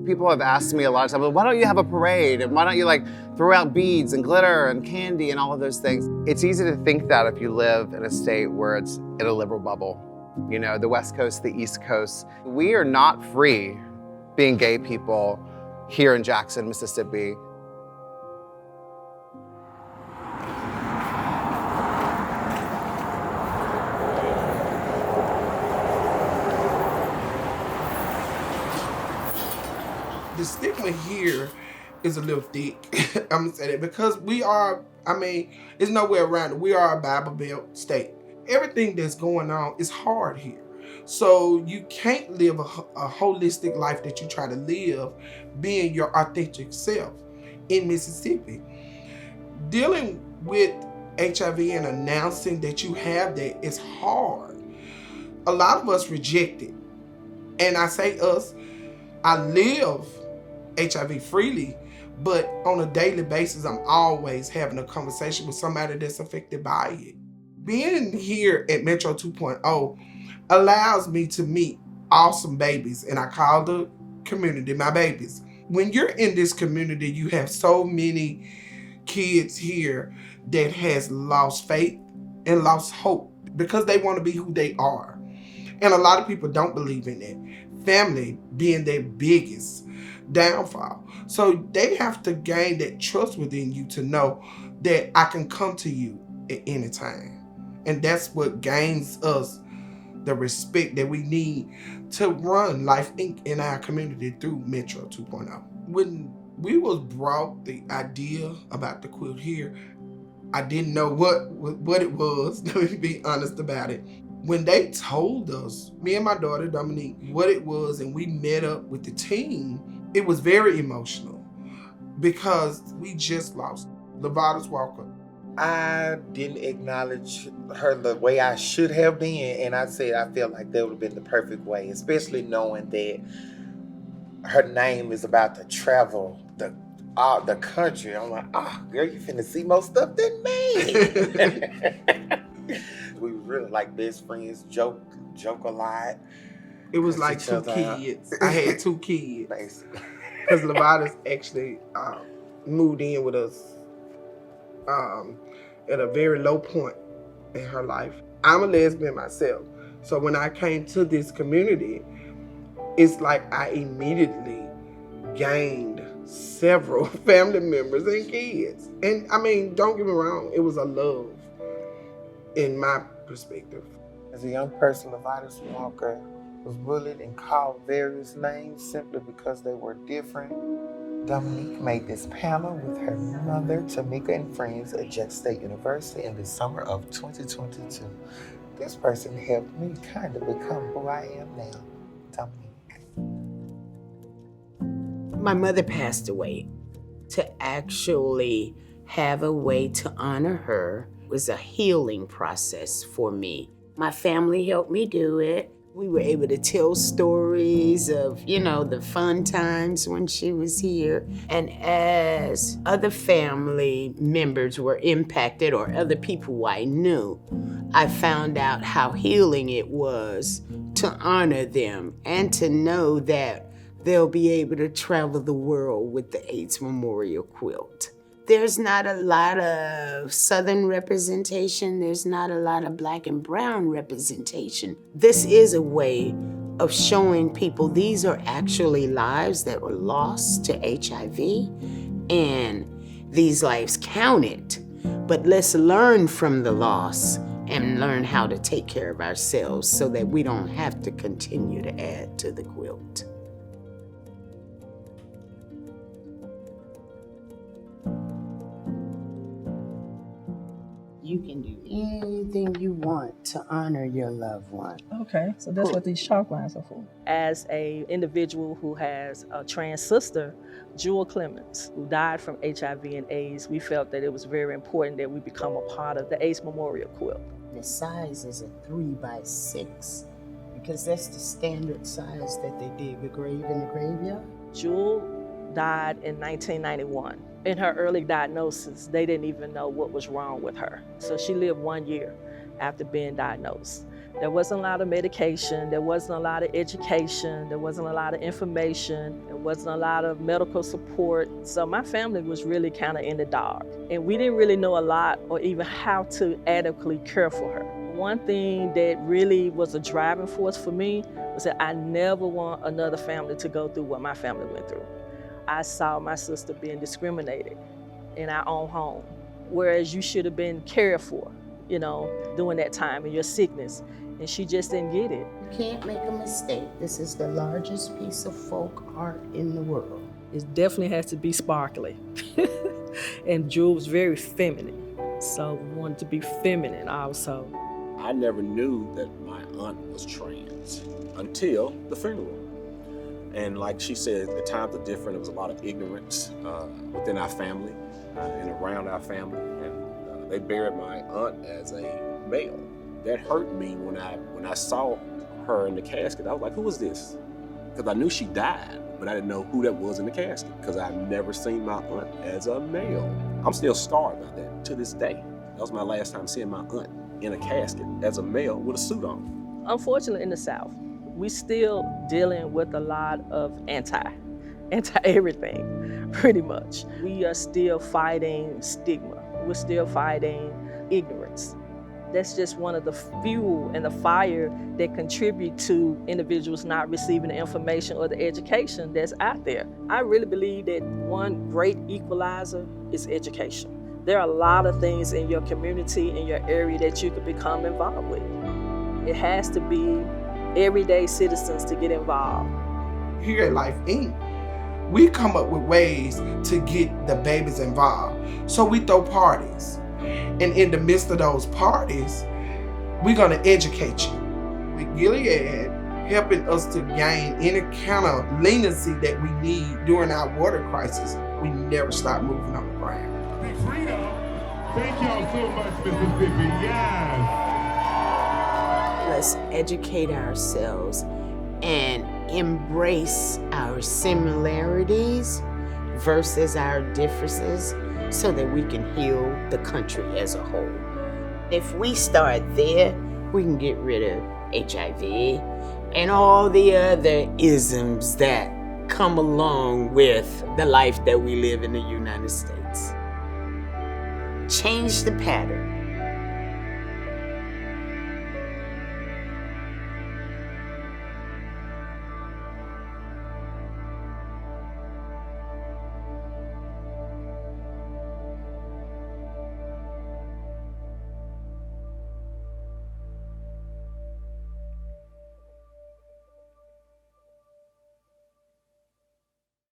People have asked me a lot of times, well, why don't you have a parade? And why don't you like throw out beads and glitter and candy and all of those things? It's easy to think that if you live in a state where it's in a liberal bubble. You know, the West Coast, the East Coast. We are not free being gay people here in Jackson, Mississippi. The stigma here is a little thick. I'm gonna say that because we are, there's nowhere around it. We are a Bible Belt state. Everything that's going on is hard here. So you can't live a holistic life that you try to live being your authentic self in Mississippi. Dealing with HIV and announcing that you have that is hard. A lot of us reject it. And I say us, I live HIV freely, but on a daily basis, I'm always having a conversation with somebody that's affected by it. Being here at Metro 2.0 allows me to meet awesome babies, and I call the community my babies. When you're in this community, you have so many kids here that has lost faith and lost hope because they want to be who they are. And a lot of people don't believe in it. Family being their biggest downfall. So they have to gain that trust within you to know that I can come to you at any time. And that's what gains us the respect that we need to run Life Inc. in our community through Metro 2.0. When we was brought the idea about the quilt here, I didn't know what it was, let me be honest about it. When they told us, me and my daughter Dominique, what it was, and we met up with the team, it was very emotional because we just lost Levatas Walker. I didn't acknowledge her the way I should have been, and I said I felt like that would have been the perfect way, especially knowing that her name is about to travel the country. I'm like, girl, you finna see more stuff than me. We were really like best friends, joke a lot. It was like two kids. I had two kids. Basically. Because Levatas actually moved in with us at a very low point in her life. I'm a lesbian myself. So when I came to this community, it's like I immediately gained several family members and kids. And don't get me wrong, it was a love in my perspective. As a young person, Levatas Walker was bullied and called various names simply because they were different. Dominique made this panel with her mother, Tamika, and friends at Jackson State University in the summer of 2022. This person helped me kind of become who I am now, Dominique. My mother passed away. To actually have a way to honor her was a healing process for me. My family helped me do it. We were able to tell stories of, the fun times when she was here. And as other family members were impacted or other people I knew, I found out how healing it was to honor them and to know that they'll be able to travel the world with the AIDS Memorial Quilt. There's not a lot of Southern representation. There's not a lot of Black and brown representation. This is a way of showing people these are actually lives that were lost to HIV, and these lives counted. But let's learn from the loss and learn how to take care of ourselves so that we don't have to continue to add to the quilt. You can do anything you want to honor your loved one. Okay, so that's what these chalk lines are for. As an individual who has a trans sister, Jewel Clemens, who died from HIV and AIDS, we felt that it was very important that we become a part of the AIDS Memorial Quilt. The size is a 3x6 because that's the standard size that they dig a grave in the graveyard. Jewel died in 1991. In her early diagnosis, they didn't even know what was wrong with her. So she lived 1 year after being diagnosed. There wasn't a lot of medication, there wasn't a lot of education, there wasn't a lot of information, there wasn't a lot of medical support. So my family was really kind of in the dark. And we didn't really know a lot or even how to adequately care for her. One thing that really was a driving force for me was that I never want another family to go through what my family went through. I saw my sister being discriminated in our own home, whereas you should have been cared for, during that time in your sickness. And she just didn't get it. You can't make a mistake. This is the largest piece of folk art in the world. It definitely has to be sparkly. And Jewel was very feminine. So we wanted to be feminine also. I never knew that my aunt was trans until the funeral. And like she said, the times are different. There was a lot of ignorance within our family and around our family. And they buried my aunt as a male. That hurt me when I saw her in the casket. I was like, who is this? Because I knew she died, but I didn't know who that was in the casket because I've never seen my aunt as a male. I'm still scarred by that to this day. That was my last time seeing my aunt in a casket as a male with a suit on. Unfortunately, in the South, we still dealing with a lot of anti-everything, pretty much. We are still fighting stigma. We're still fighting ignorance. That's just one of the fuel and the fire that contribute to individuals not receiving the information or the education that's out there. I really believe that one great equalizer is education. There are a lot of things in your community, in your area that you could become involved with. It has to be everyday citizens to get involved. Here at Life Inc., we come up with ways to get the babies involved. So we throw parties. And in the midst of those parties, we're going to educate you. With Gilead helping us to gain any kind of leniency that we need during our water crisis, we never stop moving on the ground. Big freedom. Thank y'all so much, Mississippi. Yes. Let's educate ourselves and embrace our similarities versus our differences so that we can heal the country as a whole. If we start there, we can get rid of HIV and all the other isms that come along with the life that we live in the United States. Change the pattern.